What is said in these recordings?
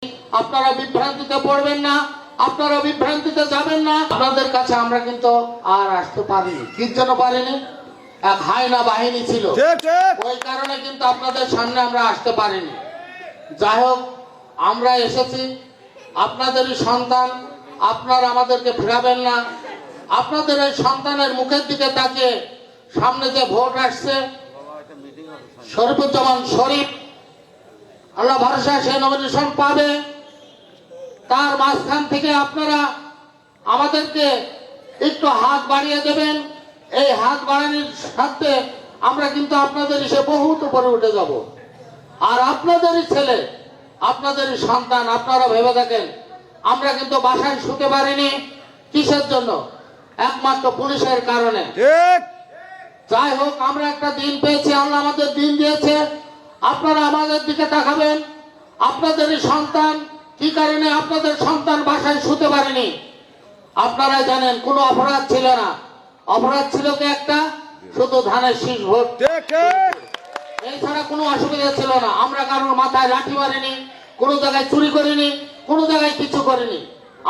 আপনারা বিভ্রান্তিতে পড়বেন না, আপনারা বিভ্রান্তিতে যাবেন না। আপনাদের কাছে আমরা কিন্তু আর আসতে পারিনি। কি জন্য পারিনি? এক হায়না বাহিনী ছিল, ওই কারণে কিন্তু আপনাদের সামনে আমরা আসতে পারিনি। যাই হোক, আমরা এসেছি, আপনাদেরই সন্তান, আপনারা আমাদেরকে ফেরাবেন না। আপনাদের এই সন্তানের মুখের দিকে তাকিয়ে সামনে যে ভোট আসছে, শরীফুজ্জামান শরীফ আল্লাহ ভরসা সে নমিনেশন পাবে, তার মাঝখান থেকে আপনারা আমাদেরকে একটু হাত বাড়িয়ে দেবেন। এই হাত বাড়ানোর সাথে আমরা কিন্তু আপনাদের এসে বহুত উপরে উঠে যাব। আর আপনাদেরই ছেলে, আপনাদেরই সন্তান, আপনারা ভেবে থাকেন আমরা কিন্তু বাসায় শুতে পারিনি। কিসের জন্য? একমাত্র পুলিশের কারণে। যাই হোক, আমরা একটা দিন পেয়েছি, আল্লাহ আমাদের দিন দিয়েছে। আপনারা আমাদের দিকে তাকাবেন। আপনাদেরই সন্তান, কি কারণে আপনাদের সন্তান বাসায় শুতে পারেনি আপনারা জানেন। কোনো অপরাধ ছিল না, অপরাধ ছিল কি একটা, শুধু ধানের শীষ ভোট, এছাড়া কোনো অসুবিধা ছিল না। আমরা কারোর মাথায় লাঠি মারিনি, কোনো জায়গায় চুরি করিনি, কোনো জায়গায় কিছু করিনি।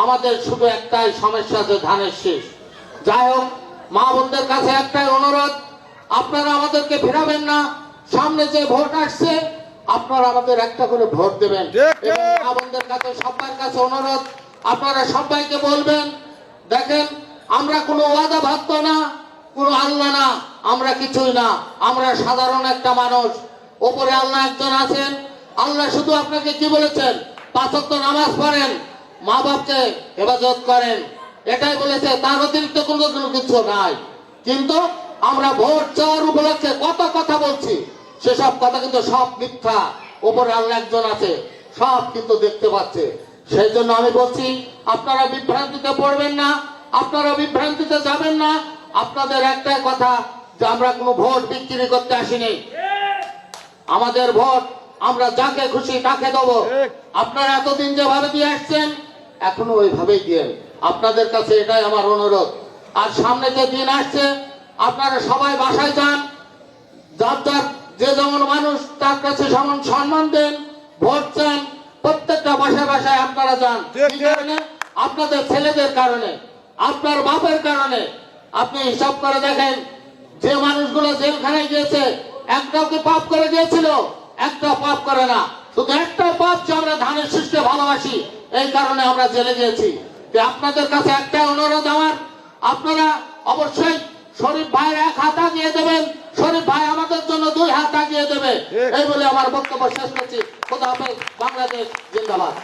আমাদের শুধু একটাই সমস্যা, যে ধানের শীষ। যাই হোক, মা বোনদের কাছে একটাই অনুরোধ, আপনারা আমাদেরকে ফেরাবেন না। সামনে যে ভোট আসছে, আপনারা আমাদের একটা করে ভোট দেবেন। মা বোনদের কাছে, সবার কাছে অনুরোধ, আপনারা সবাইকে বলবেন, দেখেন আমরা কোনো ওয়াদা ভাবতো না, কোনো আল্লাহ না, আমরা কিছুই না। আমরা সাধারণ একটা মানুষ। ওপরে আল্লাহ একজন আছেন। আল্লাহ শুধু আপনাকে কি বলেছেন? 5 ওয়াক্ত নামাজ পড়েন, মা বাপকে হেফাজত করেন, এটাই বলেছে। তার অতিরিক্ত কোনো কিছু নাই। কিন্তু আমরা ভোট চাওয়ার উপলক্ষে কত কথা বলছি, সেসব কথা কিন্তু সব মিথ্যা। ওপরে আল্লাহ একজন আছে, সব কিন্তু দেখতে পাচ্ছে। সেই জন্য আমি বলছি, আপনারা বিভ্রান্তিতে পড়বেন না, আপনারা বিভ্রান্তিতে যাবেন না। আপনাদের একটাই কথা, যে আমরা কোনো ভোট বিক্রি করতে আসিনি। আমাদের ভোট আমরা যাকে খুশি তাকে দেবো। আপনারা এতদিন যেভাবে দিয়ে আসছেন, এখনো ওইভাবেই দিয়েন। আপনাদের কাছে এটাই আমার অনুরোধ। আর সামনে যে দিন আসছে, আপনারা সবাই বাসায় যান, যার যার যে যেমন মানুষ তার কাছে সমান সম্মান দেন, ভোট চান। প্রত্যেকটা বাসায় বাসায় আপনারা যান। আপনাদের ছেলেদের কারণে, আপনার বাপের কারণে। আপনি হিসাব করে দেখেন, যে মানুষগুলো জেলখানায় গিয়েছে, একটাও কি পাপ করে গিয়েছিল? একটা পাপ করে না। শুধু একটা পাপ, যে আমরা ধানের শীষকে ভালোবাসি, এই কারণে আমরা জেলে গিয়েছি। আপনাদের কাছে একটা অনুরোধ আমার, আপনারা অবশ্যই শরীফ ভাইয়ের 1 হাত আগিয়ে দেবেন। শরীফ ভাই আমাদের জন্য 2 হাত আগিয়ে দেবে। এই বলে আমার বক্তব্য শেষ করছি। খোদা হাফেজ। বাংলাদেশ জিন্দাবাদ।